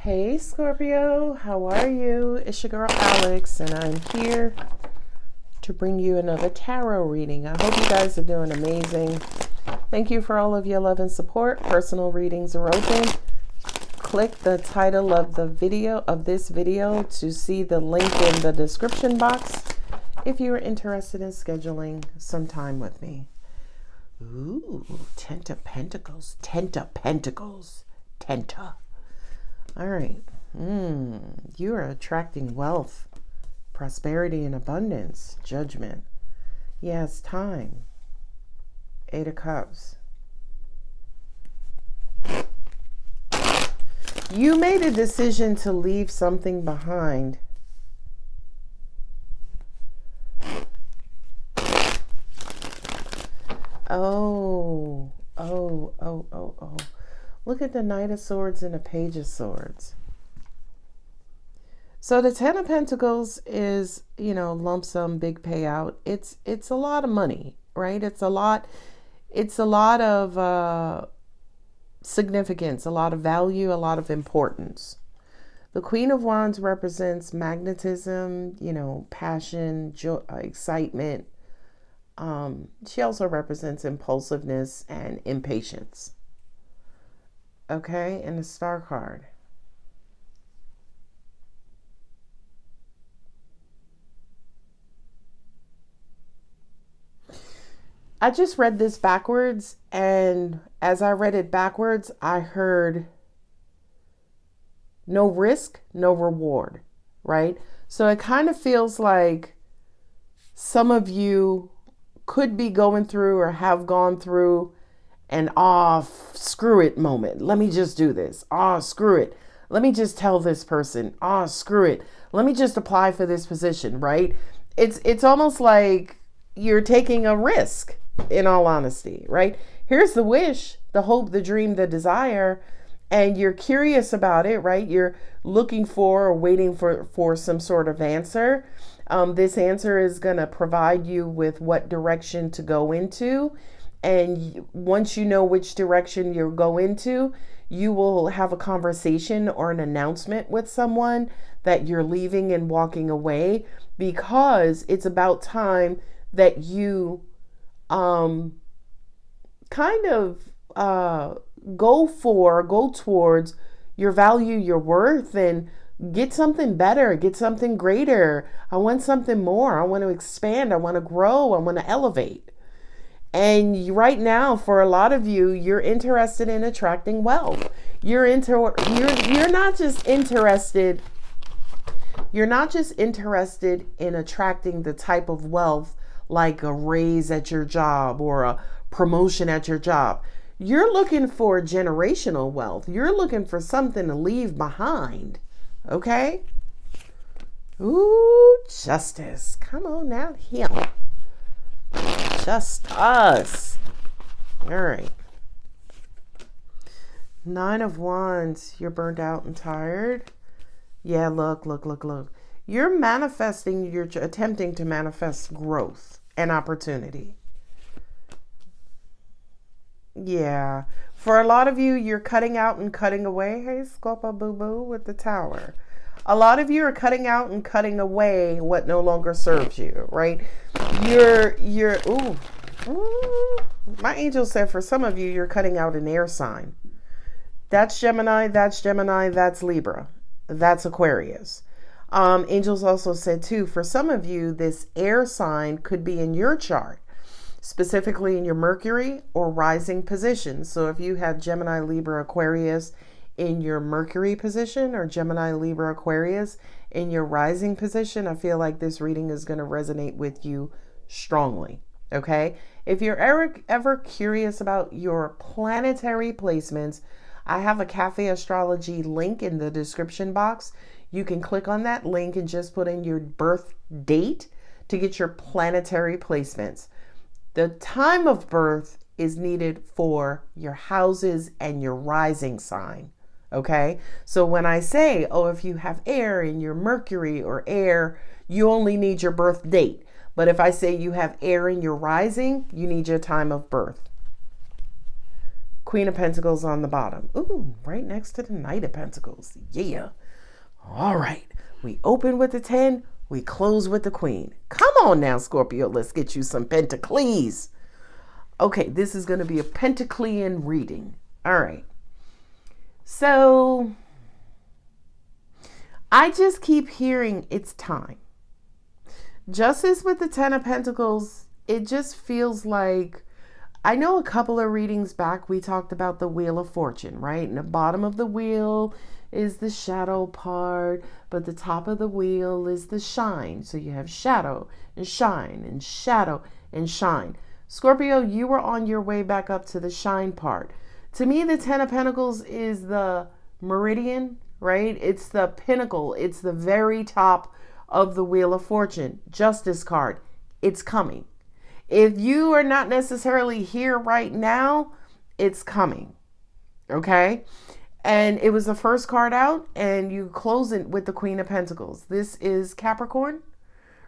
Hey Scorpio, how are you? It's your girl Alex, and I'm here to bring you another tarot reading. I hope you guys are doing amazing. Thank you for all of your love and support. Personal readings are open. Click the title of this video to see the link in the description box if you are interested in scheduling some time with me. Ooh, Ten of Pentacles. All right. You are attracting wealth, prosperity, and abundance. Judgment. Yeah, it's time. 8 of Cups. You made a decision to leave something behind. Oh. Look at the Knight of Swords and the Page of Swords. So the Ten of Pentacles is, lump sum, big payout. It's a lot of money, right? It's a lot of significance, a lot of value, a lot of importance. The Queen of Wands represents magnetism, passion, joy, excitement. She also represents impulsiveness and impatience. Okay, and the Star card. I just read this backwards, and as I read it backwards, I heard no risk, no reward, right? So it kind of feels like some of you could be going through or have gone through an screw it moment. Let me just do this. Screw it. Let me just tell this person. Screw it. Let me just apply for this position, right? It's almost like you're taking a risk, in all honesty, right? Here's the wish, the hope, the dream, the desire, and you're curious about it, right? You're looking for or waiting for some sort of answer. This answer is going to provide you with what direction to go into. And once you know which direction you'll go into, you will have a conversation or an announcement with someone that you're leaving and walking away, because it's about time that you go towards your value, your worth, and get something better, get something greater. I want something more. I want to expand. I want to grow. I want to elevate. And right now, for a lot of you, you're interested in attracting wealth. You're not just interested in attracting the type of wealth like a raise at your job or a promotion at your job. You're looking for generational wealth. You're looking for something to leave behind. Okay? Ooh, justice. Come on now, heal. Just us. All right. 9 of Wands. You're burned out and tired. Yeah, look. You're manifesting, you're attempting to manifest growth and opportunity. Yeah. For a lot of you, you're cutting out and cutting away. Hey, Scorpio Boo Boo with the Tower. A lot of you are cutting out and cutting away what no longer serves you, right? My angel said for some of you, you're cutting out an air sign. That's Gemini, that's Libra, that's Aquarius. Angels also said too, for some of you, this air sign could be in your chart, specifically in your Mercury or rising position. So if you have Gemini, Libra, Aquarius in your Mercury position, or Gemini, Libra, Aquarius in your rising position, I feel like this reading is going to resonate with you strongly. Okay. If you're ever curious about your planetary placements, I have a Cafe Astrology link in the description box. You can click on that link and just put in your birth date to get your planetary placements. The time of birth is needed for your houses and your rising sign. Okay. So when I say, if you have air in your Mercury or air, you only need your birth date. But if I say you have air in your rising, you need your time of birth. Queen of Pentacles on the bottom. Ooh, right next to the Knight of Pentacles. Yeah. All right. We open with the 10. We close with the Queen. Come on now, Scorpio. Let's get you some Pentacles. Okay, this is going to be a Pentaclean reading. All right. So I just keep hearing it's time. Just as with the 10 of Pentacles, it just feels like, I know a couple of readings back, we talked about the Wheel of Fortune, right? And the bottom of the wheel is the shadow part, but the top of the wheel is the shine. So you have shadow and shine and shadow and shine. Scorpio, you were on your way back up to the shine part. To me, the 10 of Pentacles is the meridian, right? It's the pinnacle. It's the very top of the Wheel of Fortune. Justice card. It's coming. If you are not necessarily here right now, it's coming. Okay? And it was the first card out, and you close it with the Queen of Pentacles. This is Capricorn,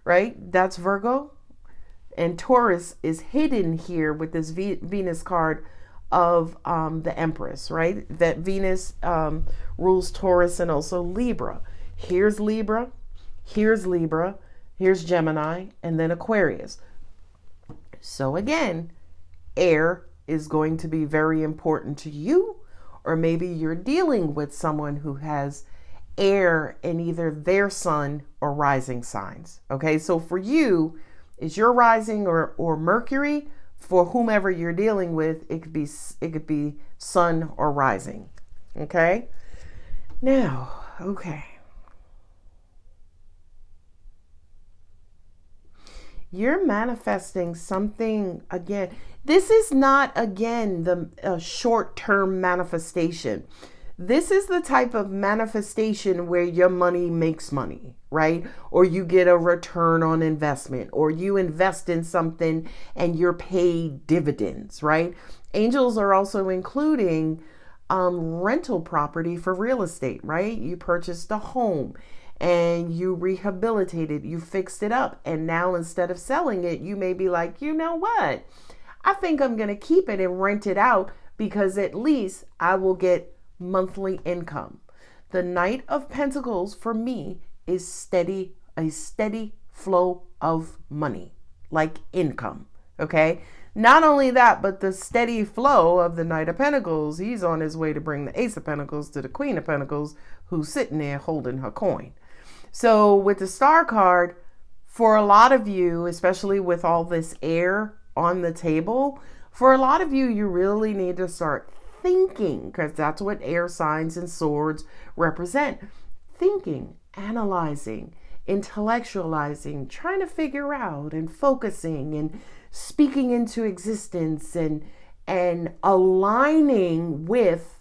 right? That's Virgo. And Taurus is hidden here with this Venus card of the Empress, right? That Venus rules Taurus and also Libra. Here's Libra. Here's Libra. Here's Gemini. And then Aquarius. So again, air is going to be very important to you, or maybe you're dealing with someone who has air in either their sun or rising signs. Okay, so for you, it's your rising or Mercury. For whomever you're dealing with, it could be sun or rising. Okay, now, okay. You're manifesting something again. This is not, again, the short-term manifestation. This is the type of manifestation where your money makes money, right? Or you get a return on investment, or you invest in something and you're paid dividends, right? Angels are also including rental property for real estate, right? You purchased a home and you rehabilitated, you fixed it up. And now instead of selling it, you may be like, you know what? I think I'm going to keep it and rent it out because at least I will get monthly income. The Knight of Pentacles for me is a steady flow of money, like income. Okay. Not only that, but the steady flow of the Knight of Pentacles, he's on his way to bring the Ace of Pentacles to the Queen of Pentacles, who's sitting there holding her coin. So with the Star card, for a lot of you, especially with all this air on the table, for a lot of you, you really need to start thinking, because that's what air signs and swords represent. Thinking, analyzing, intellectualizing, trying to figure out and focusing and speaking into existence and aligning with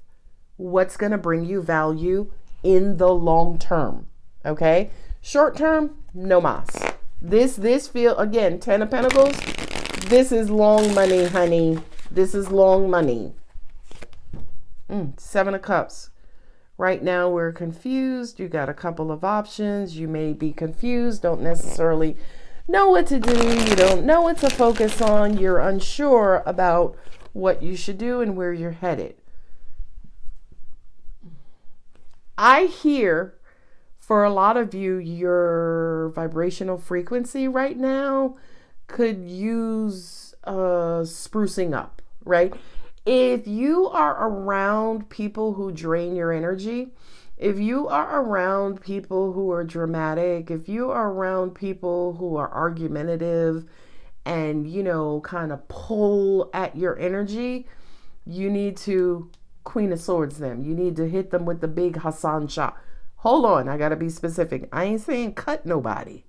what's going to bring you value in the long term. Okay? Short term, no mas. This feel, again, 10 of Pentacles, this is long money, honey. This is long money. 7 of Cups. Right now we're confused. You got a couple of options. You may be confused, don't necessarily know what to do. You don't know what to focus on. You're unsure about what you should do and where you're headed. I hear for a lot of you, your vibrational frequency right now could use sprucing up, right? If you are around people who drain your energy, if you are around people who are dramatic, if you are around people who are argumentative and, you know, kind of pull at your energy, you need to Queen of Swords them. You need to hit them with the big Hassan shot. Hold on, I got to be specific. I ain't saying cut nobody.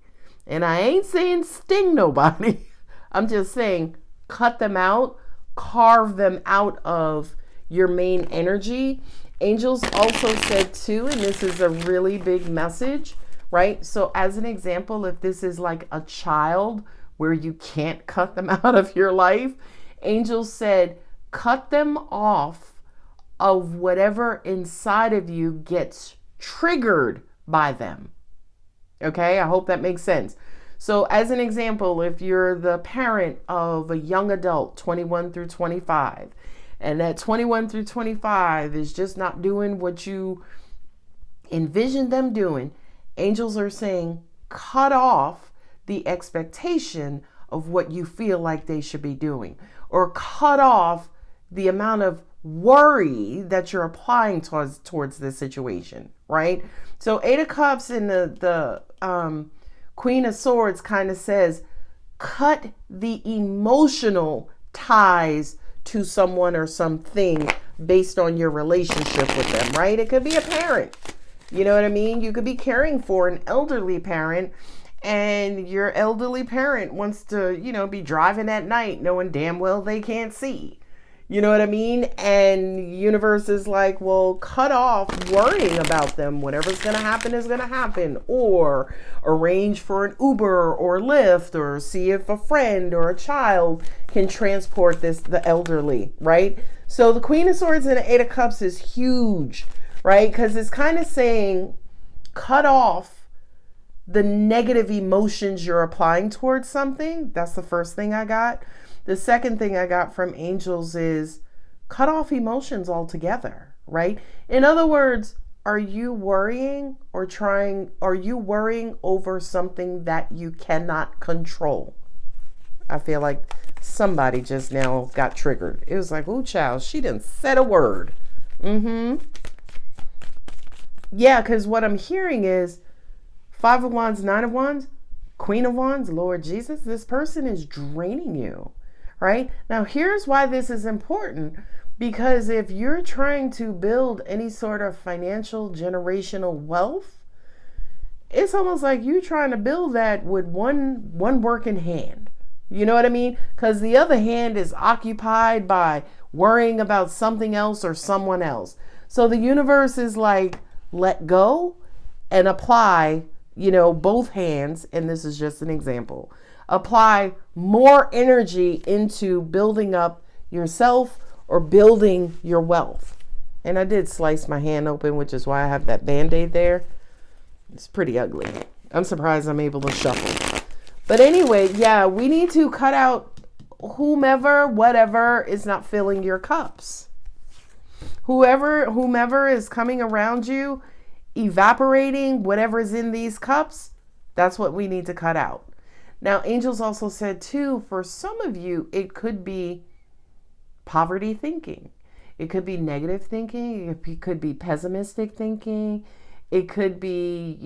And I ain't saying sting nobody. I'm just saying cut them out. Carve them out of your main energy. Angels also said too, and this is a really big message, right? So as an example, if this is like a child where you can't cut them out of your life, angels said, cut them off of whatever inside of you gets triggered by them. Okay, I hope that makes sense. So as an example, if you're the parent of a young adult, 21 through 25, and that 21 through 25 is just not doing what you envisioned them doing, angels are saying, cut off the expectation of what you feel like they should be doing, or cut off the amount of worry that you're applying towards this situation, right? So 8 of Cups and the Queen of Swords kind of says, cut the emotional ties to someone or something based on your relationship with them, right? It could be a parent. You know what I mean? You could be caring for an elderly parent, and your elderly parent wants to, be driving at night knowing damn well they can't see. You know what I mean? And universe is like, well, cut off worrying about them. Whatever's going to happen is going to happen. Or arrange for an Uber or Lyft, or see if a friend or a child can transport the elderly, right? So the Queen of Swords and the 8 of Cups is huge, right? Because it's kind of saying, cut off the negative emotions you're applying towards something. That's the first thing I got. The second thing I got from angels is cut off emotions altogether, right? In other words, are you worrying over something that you cannot control? I feel like somebody just now got triggered. It was like, ooh, child, she didn't said a word. Yeah, because what I'm hearing is 5 of Wands, 9 of Wands, Queen of Wands, Lord Jesus, this person is draining you. Right? Now, here's why this is important. Because if you're trying to build any sort of financial generational wealth, it's almost like you trying to build that with one working hand. You know what I mean? Because the other hand is occupied by worrying about something else or someone else. So the universe is like, let go and apply, both hands. And this is just an example. Apply more energy into building up yourself or building your wealth. And I did slice my hand open, which is why I have that Band-Aid there. It's pretty ugly. I'm surprised I'm able to shuffle. But anyway, yeah, we need to cut out whatever is not filling your cups. Whomever is coming around you, evaporating whatever's in these cups, that's what we need to cut out. Now, angels also said, too, for some of you, it could be poverty thinking. It could be negative thinking. It could be pessimistic thinking. It could be,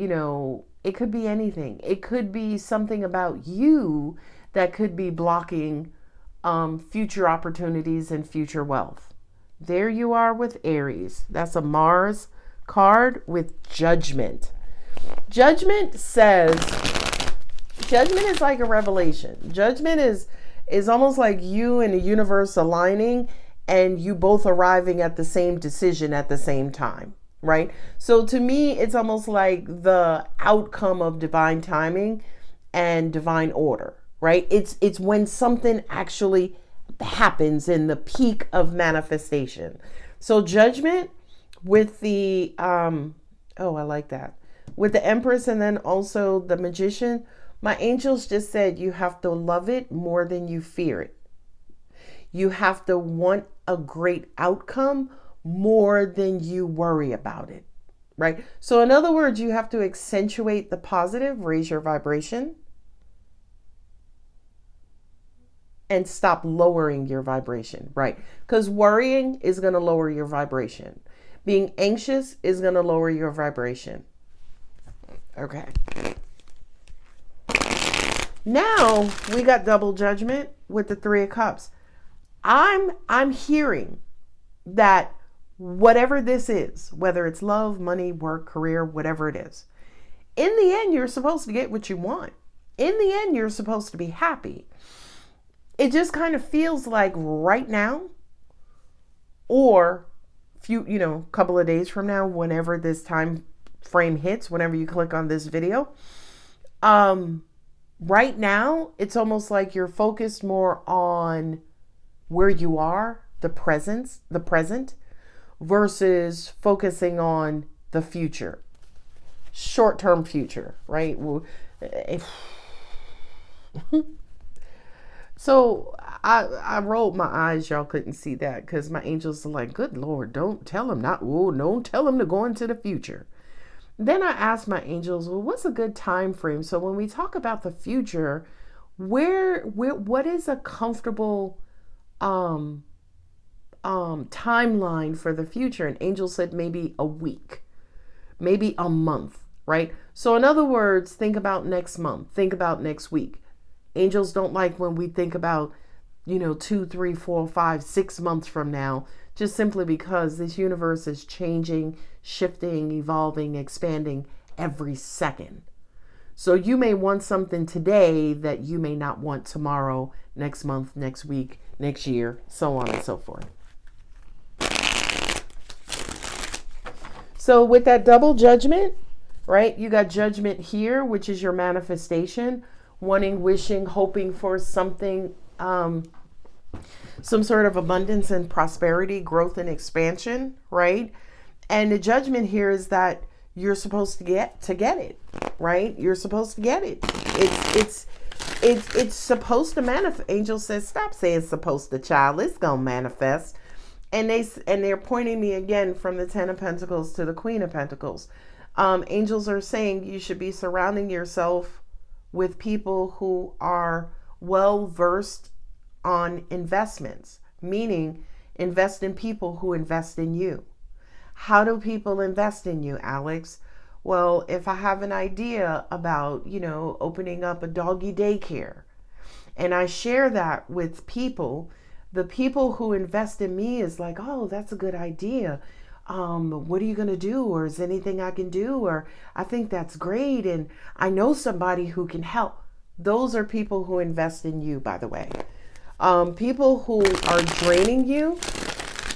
it could be anything. It could be something about you that could be blocking future opportunities and future wealth. There you are with Aries. That's a Mars card with Judgment. Judgment is like a revelation. Judgment is almost like you and the universe aligning and you both arriving at the same decision at the same time, right? So to me, it's almost like the outcome of divine timing and divine order, right? It's when something actually happens in the peak of manifestation. So Judgment with the, I like that. With the Empress and then also the Magician, my angels just said you have to love it more than you fear it. You have to want a great outcome more than you worry about it, right? So in other words, you have to accentuate the positive, raise your vibration, and stop lowering your vibration, right? Because worrying is going to lower your vibration. Being anxious is going to lower your vibration. Okay. Now we got double Judgment with the 3 of Cups. I'm hearing that whatever this is, whether it's love, money, work, career, whatever it is, in the end, you're supposed to get what you want. In the end, you're supposed to be happy. It just kind of feels like right now or couple of days from now, whenever this time frame hits, whenever you click on this video, right now, it's almost like you're focused more on where you are, the present, versus focusing on the future, short-term future, right? So I rolled my eyes. Y'all couldn't see that because my angels are like, good Lord, don't tell him don't tell him to go into the future. Then I asked my angels, well, what's a good time frame? So when we talk about the future, what is a comfortable timeline for the future? And angel said maybe a week, maybe a month, right? So in other words, think about next month, think about next week. Angels don't like when we think about, 2, 3, 4, 5, 6 months from now, just simply because this universe is changing, shifting, evolving, expanding every second. So you may want something today that you may not want tomorrow, next month, next week, next year, so on and so forth. So with that double judgment, right? You got judgment here, which is your manifestation, wanting, wishing, hoping for something, some sort of abundance and prosperity, growth and expansion, right? And the judgment here is that you're supposed to get it, right? You're supposed to get it. It's supposed to manifest. Angel says, stop saying supposed to, child. It's gonna manifest. And they're pointing me again from the 10 of Pentacles to the Queen of Pentacles. Angels are saying you should be surrounding yourself with people who are well versed on investments, meaning invest in people who invest in you. How do people invest in you, Alex? Well, if I have an idea about, opening up a doggy daycare, and I share that with people, the people who invest in me is like, oh, that's a good idea. What are you going to do? Or is anything I can do? Or I think that's great. And I know somebody who can help. Those are people who invest in you, by the way. People who are draining you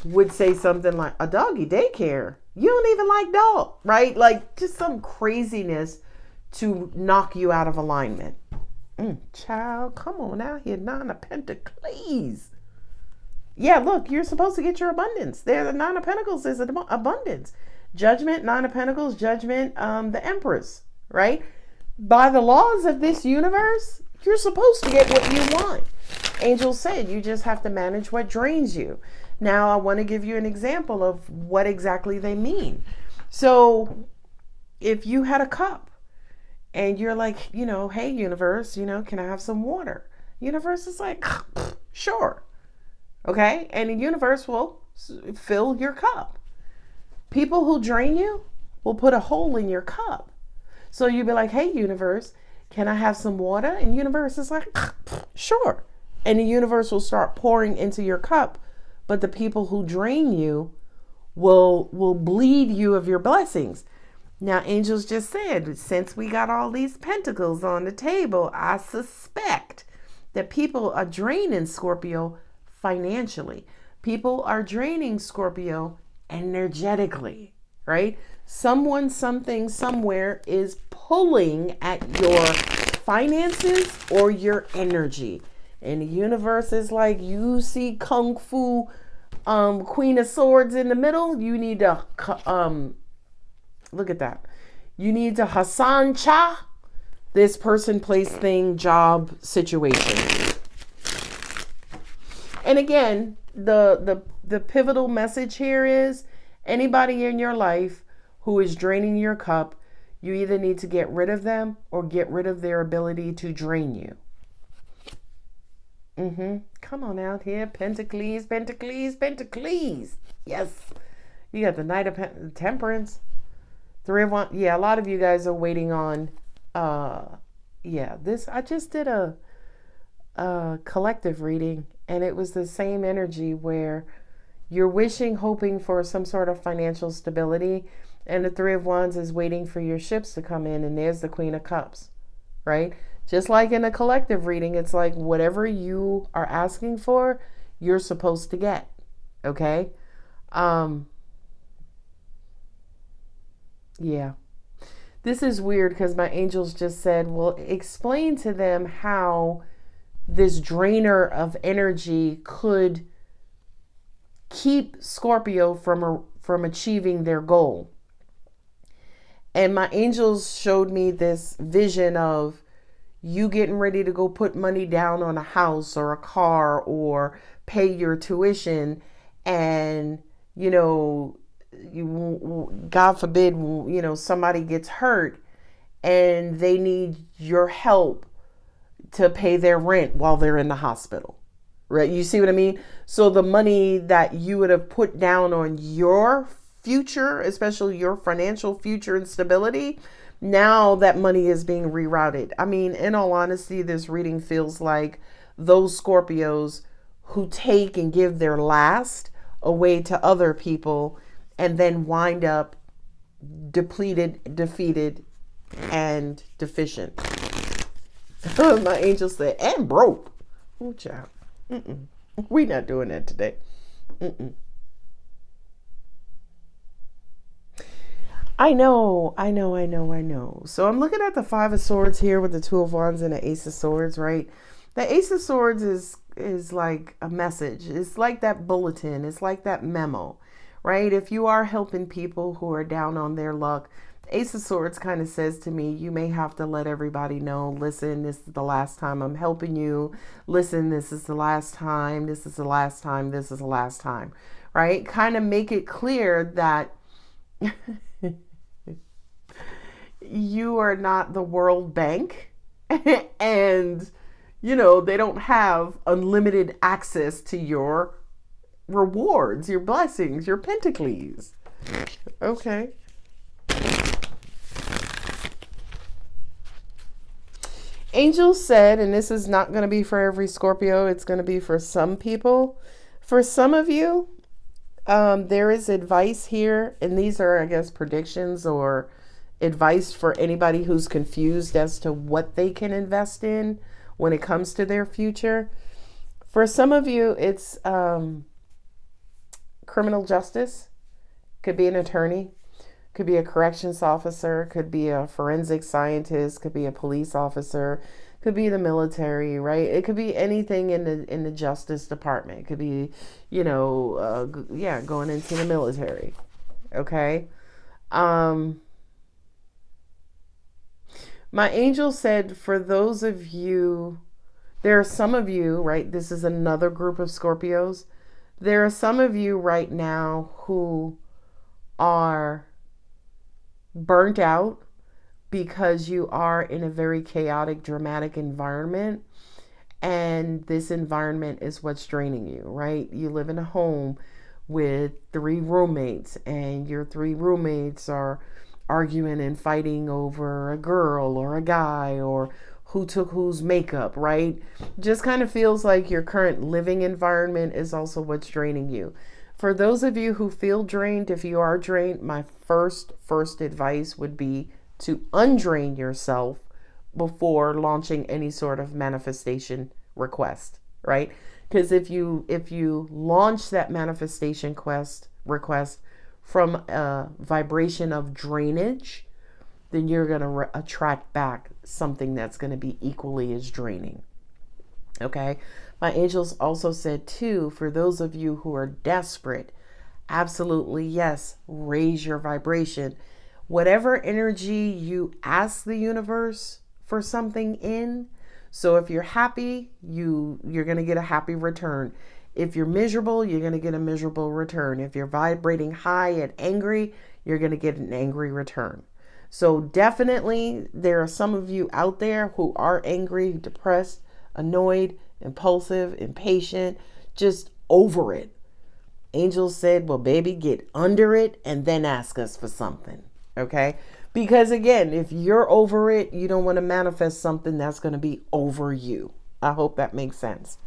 would say something like, a doggy daycare? You don't even like dog, right? Like just some craziness to knock you out of alignment. Child, come on out here, 9 of Pentacles. Yeah, look, you're supposed to get your abundance. There, the 9 of Pentacles is abundance. Judgment, 9 of Pentacles, judgment, the Empress, right? By the laws of this universe, you're supposed to get what you want. Angel said you just have to manage what drains you. Now, I want to give you an example of what exactly they mean. So, if you had a cup and you're like, hey, universe, can I have some water? Universe is like, sure. Okay, and the universe will fill your cup. People who drain you will put a hole in your cup. So you'll be like, hey, universe, can I have some water? And universe is like, sure. And the universe will start pouring into your cup. But the people who drain you will bleed you of your blessings. Now, angels just said, since we got all these pentacles on the table, I suspect that people are draining Scorpio financially. People are draining Scorpio energetically, right? Someone, something, somewhere is pulling at your finances or your energy. And the universe is like, you see Kung Fu Queen of Swords in the middle, you need to look at that. You need to Hassan Cha this person, place, thing, job, situation. And again, the pivotal message here is anybody in your life who is draining your cup, you either need to get rid of them or get rid of their ability to drain you. Come on out here. Pentacles, Pentacles, Pentacles. Yes. You got the Knight of Temperance. 3 of Wands. Yeah, a lot of you guys are waiting on, this, I just did a collective reading, and it was the same energy where you're wishing, hoping for some sort of financial stability, and the 3 of Wands is waiting for your ships to come in, and there's the Queen of Cups, right? Just like in a collective reading, it's like whatever you are asking for, you're supposed to get, okay? Yeah. This is weird because my angels just said, well, explain to them how this drainer of energy could keep Scorpio from achieving their goal. And my angels showed me this vision of, you getting ready to go put money down on a house or a car or pay your tuition, and God forbid, somebody gets hurt and they need your help to pay their rent while they're in the hospital, right? You see what I mean? So the money that you would have put down on your future, especially your financial future and stability, now that money is being rerouted. I mean, in all honesty, this reading feels like those Scorpios who take and give their last away to other people and then wind up depleted, defeated, and deficient. My angel said, and broke. Oh, child. We not doing that today. I know. So I'm looking at the Five of Swords here with the Two of Wands and the Ace of Swords, right? The Ace of Swords is like a message. It's like that bulletin. It's like that memo, right? If you are helping people who are down on their luck, Ace of Swords kind of says to me, you may have to let everybody know, listen, this is the last time I'm helping you. Listen, this is the last time. This is the last time. This is the last time, right? Kind of make it clear that you are not the World Bank and, they don't have unlimited access to your rewards, your blessings, your pentacles. Okay. Angel said, and this is not going to be for every Scorpio, it's going to be for some people. For some of you, there is advice here, and these are, I guess, predictions or advice for anybody who's confused as to what they can invest in when it comes to their future. For some of you, it's criminal justice. Could be an attorney, could be a corrections officer, could be a forensic scientist, could be a police officer, could be the military, right? It could be anything in the Justice Department. It could be, going into the military. Okay. My angel said, for those of you, there are some of you, right? This is another group of Scorpios. There are some of you right now who are burnt out because you are in a very chaotic, dramatic environment. And this environment is what's draining you, right? You live in a home with 3 roommates, and your 3 roommates are arguing and fighting over a girl or a guy or who took whose makeup, right? Just kind of feels like your current living environment is also what's draining you. For those of you who feel drained, if you are drained, my first advice would be to undrain yourself before launching any sort of manifestation request, right? Because if you launch that manifestation request from a vibration of drainage, then you're going to attract back something that's going to be equally as draining. Okay. My angels also said too, for those of you who are desperate, absolutely yes, raise your vibration. Whatever energy you ask the universe for something in. So if you're happy, you're going to get a happy return. If you're miserable, you're going to get a miserable return. If you're vibrating high and angry, you're going to get an angry return. So definitely there are some of you out there who are angry, depressed, annoyed, impulsive, impatient, just over it. Angels said, well, baby, get under it and then ask us for something. Okay? Because again, if you're over it, you don't want to manifest something that's going to be over you. I hope that makes sense.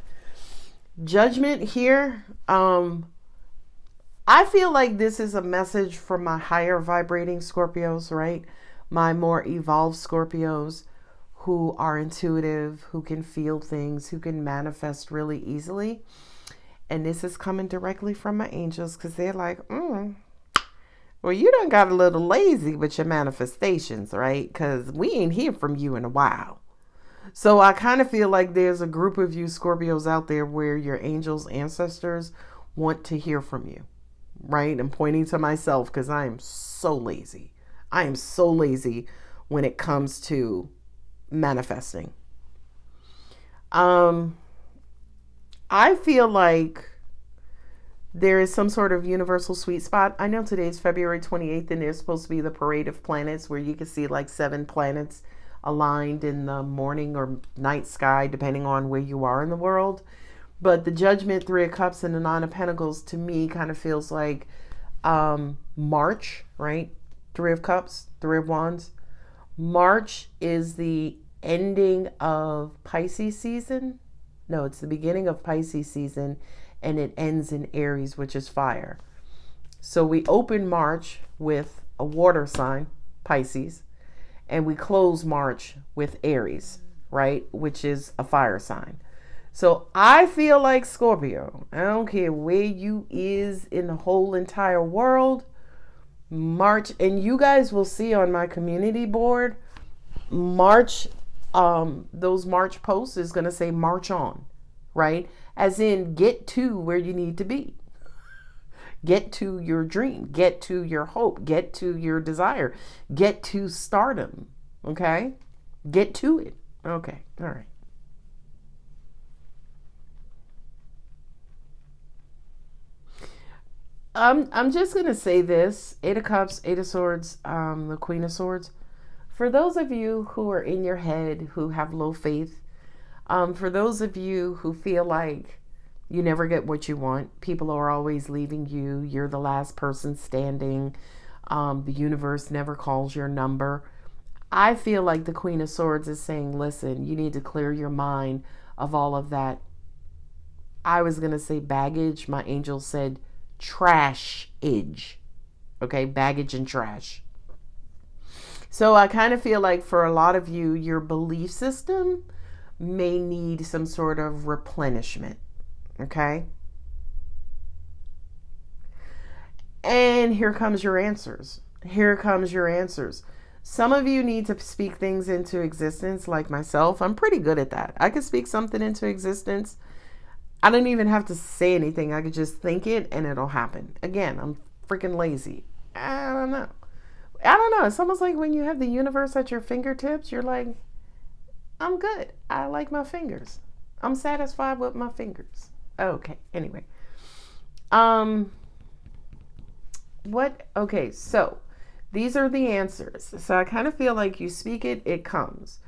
Judgment here. I feel like this is a message for my higher vibrating Scorpios, right? My more evolved Scorpios who are intuitive, who can feel things, who can manifest really easily. And this is coming directly from my angels because they're like, well, you done got a little lazy with your manifestations, right? Because we ain't hear from you in a while. So I kind of feel like there's a group of you Scorpios out there where your angels, ancestors want to hear from you, right? I'm pointing to myself because I am so lazy. I am so lazy when it comes to manifesting. Um, I feel like there is some sort of universal sweet spot. I know today is February 28th and there's supposed to be the parade of planets where you can see like 7 planets aligned in the morning or night sky, depending on where you are in the world. But the Judgment, Three of Cups, and the Nine of Pentacles to me kind of feels like March, right? Three of Cups, Three of Wands. March is the ending of Pisces season. No, it's the beginning of Pisces season and it ends in Aries, which is fire. So we open March with a water sign, Pisces, and we close March with Aries, right? Which is a fire sign. So I feel like Scorpio, I don't care where you is in the whole entire world, March, and you guys will see on my community board, March, those March posts is going to say March on, right? As in get to where you need to be. Get to your dream, get to your hope, get to your desire, get to stardom, okay? Get to it. Okay, all right. I'm just gonna say this: Eight of Cups, Eight of Swords, the Queen of Swords. For those of you who are in your head, who have low faith, for those of you who feel like you never get what you want, people are always leaving you, you're the last person standing, the universe never calls your number. I feel like the Queen of Swords is saying, listen, you need to clear your mind of all of that. I was gonna say baggage. My angel said trash-age. Okay, baggage and trash. So I kind of feel like for a lot of you, your belief system may need some sort of replenishment. Okay? And here comes your answers. Here comes your answers. Some of you need to speak things into existence, like myself. I'm pretty good at that. I can speak something into existence. I don't even have to say anything. I could just think it and it'll happen. Again, I'm freaking lazy. I don't know. It's almost like when you have the universe at your fingertips, you're like, I'm good. I like my fingers. I'm satisfied with my fingers. Okay. Anyway. Okay, so these are the answers. So I kind of feel like you speak it, it comes.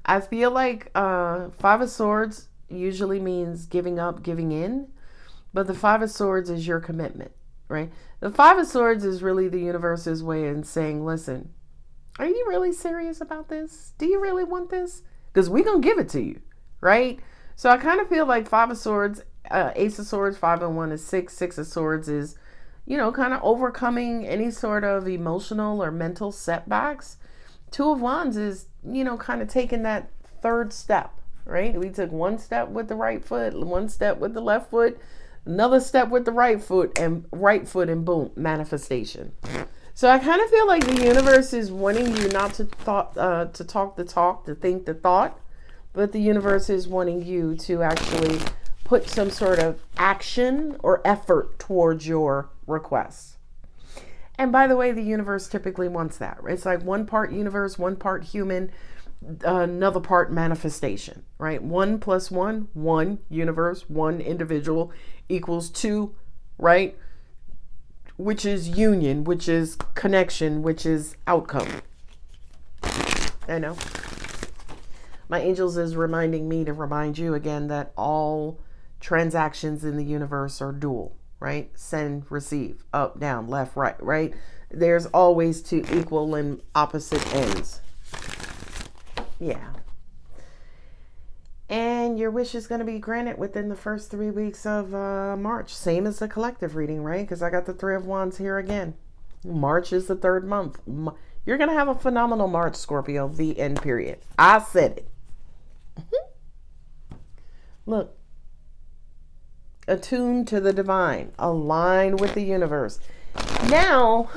I feel like Five of Swords usually means giving up, giving in. But the Five of Swords is your commitment, right? The Five of Swords is really the universe's way in saying, listen, are you really serious about this? Do you really want this? Because we're going to give it to you, right? So I kind of feel like Five of Swords, Ace of Swords, 5 and 1 is 6. 6 of Swords is, kind of overcoming any sort of emotional or mental setbacks. 2 of Wands is, kind of taking that third step, right? We took one step with the right foot, one step with the left foot, another step with the right foot, and boom, manifestation. So I kind of feel like the universe is wanting you not to talk the talk, to think the thought, but the universe is wanting you to actually put some sort of action or effort towards your request. And by the way, the universe typically wants that. Right? It's like one part universe, one part human, another part manifestation, right? 1 + 1, 1 universe, 1 individual equals 2, right? Which is union, which is connection, which is outcome. I know. My angels is reminding me to remind you again that all transactions in the universe are dual, right? Send, receive, up, down, left, right, right? There's always 2 equal and opposite ends. Yeah. And your wish is going to be granted within the first 3 weeks of March. Same as the collective reading, right? Because I got the 3 of Wands here again. March is the 3rd month. You're going to have a phenomenal March, Scorpio. The end period. I said it. Look. Attuned to the divine. Align with the universe. Now,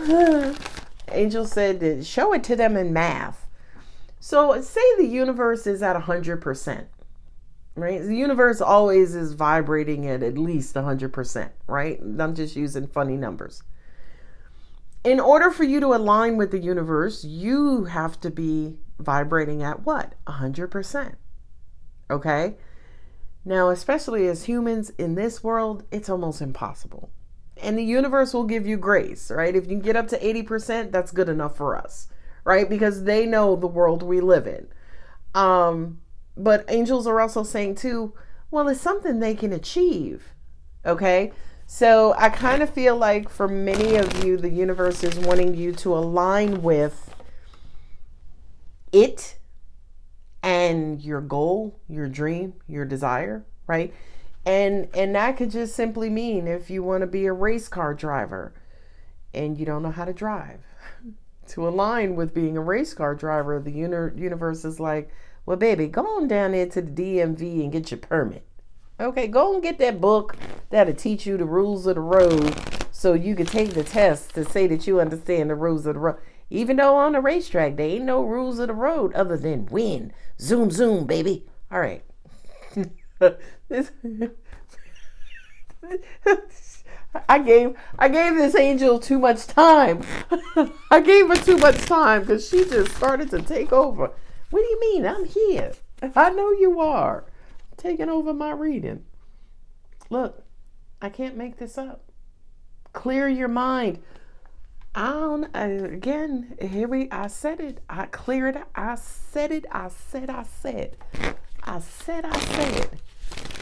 Angel said to show it to them in math. So say the universe is at 100%, right? The universe always is vibrating at least 100%, right? I'm just using funny numbers. In order for you to align with the universe, you have to be vibrating at what? 100%. Okay? Now, especially as humans in this world, it's almost impossible. And the universe will give you grace, right? If you can get up to 80%, that's good enough for us, right? Because they know the world we live in. But angels are also saying too, well, it's something they can achieve. Okay. So I kind of feel like for many of you, the universe is wanting you to align with it and your goal, your dream, your desire, right? And that could just simply mean if you want to be a race car driver and you don't know how to drive. To align with being a race car driver, the universe is like, well, baby, go on down there to the DMV and get your permit. Okay, go and get that book that'll teach you the rules of the road so you can take the test to say that you understand the rules of the road. Even though on the racetrack, there ain't no rules of the road other than win. Zoom, zoom, baby. All right. I gave this angel too much time. I gave her too much time because she just started to take over. What do you mean? I'm here. I know you are. Taking over my reading. Look, I can't make this up. Clear your mind. Again, I said it. I cleared it. I said it. I said.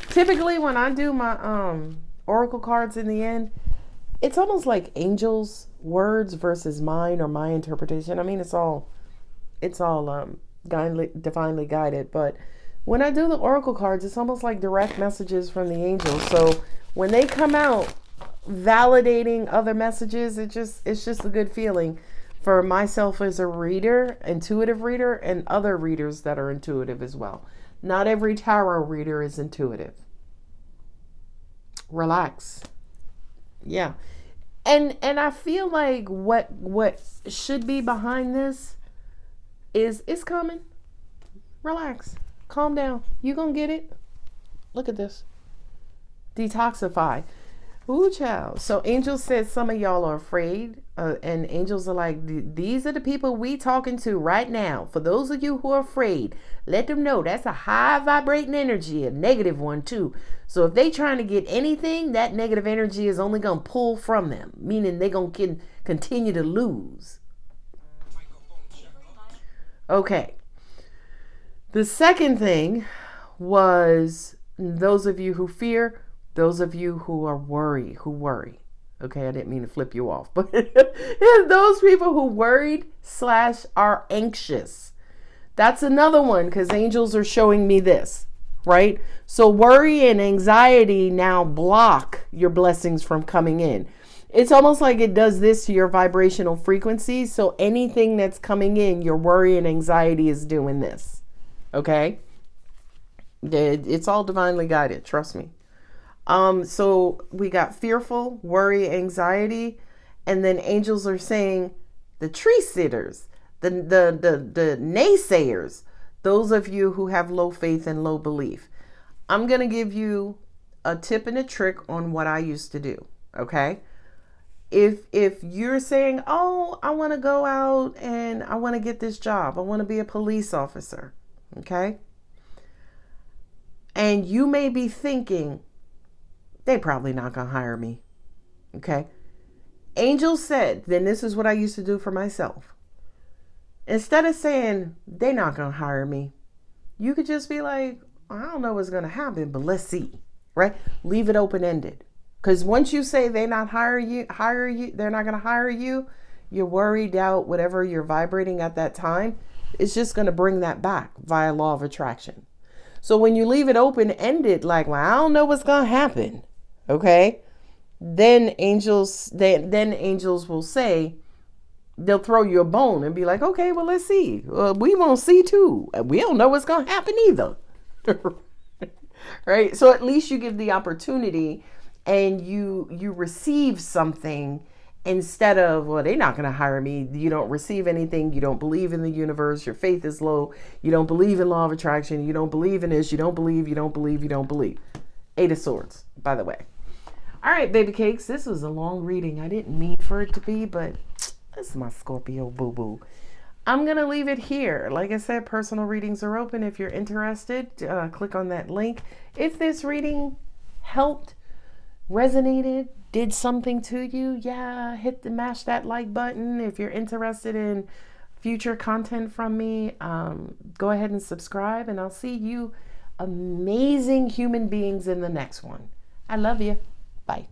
Typically, when I do my oracle cards in the end, it's almost like angels' words versus mine or my interpretation. I mean, it's all divinely guided, but when I do the oracle cards, it's almost like direct messages from the angels. So when they come out validating other messages, it's just a good feeling for myself as a reader, intuitive reader, and other readers that are intuitive as well. Not every tarot reader is intuitive. Relax. Yeah. And I feel like what should be behind this is it's coming. Relax. Calm down. You gonna get it. Look at this. Detoxify. Ooh, child. So angels said some of y'all are afraid. And angels are like, these are the people we talking to right now. For those of you who are afraid, let them know that's a high vibrating energy, a negative one too. So if they trying to get anything, that negative energy is only going to pull from them, meaning they going to continue to lose. Okay. The second thing was those of you who fear, those of you who worry. Okay, I didn't mean to flip you off, but those people who worried / are anxious. That's another one because angels are showing me this, right? So worry and anxiety now block your blessings from coming in. It's almost like it does this to your vibrational frequency. So anything that's coming in, your worry and anxiety is doing this. Okay? It's all divinely guided. Trust me. So we got fearful, worry, anxiety, and then angels are saying the tree sitters, the naysayers, those of you who have low faith and low belief. I'm going to give you a tip and a trick on what I used to do. Okay. If you're saying, oh, I want to go out and I want to get this job. I want to be a police officer. Okay. And you may be thinking, they probably not going to hire me. Okay. Angel said, then this is what I used to do for myself. Instead of saying, they're not going to hire me, you could just be like, I don't know what's going to happen, but let's see. Right? Leave it open-ended. Because once you say they're not they're not going to hire you, you're worried, doubt, whatever you're vibrating at that time, it's just going to bring that back via law of attraction. So when you leave it open-ended, like, well, I don't know what's going to happen. Okay. Then angels will say, they'll throw you a bone and be like, okay, well, let's see. We won't see too. We don't know what's going to happen either. Right. So at least you give the opportunity and you receive something instead of, well, they're not going to hire me. You don't receive anything. You don't believe in the universe. Your faith is low. You don't believe in law of attraction. You don't believe in this. You don't believe. Eight of Swords, by the way. All right, baby cakes. This was a long reading. I didn't mean for it to be, but this is my Scorpio boo-boo. I'm going to leave it here. Like I said, personal readings are open. If you're interested, click on that link. If this reading helped, resonated, did something to you, yeah, mash that like button. If you're interested in future content from me, go ahead and subscribe, and I'll see you amazing human beings in the next one. I love you. Bye.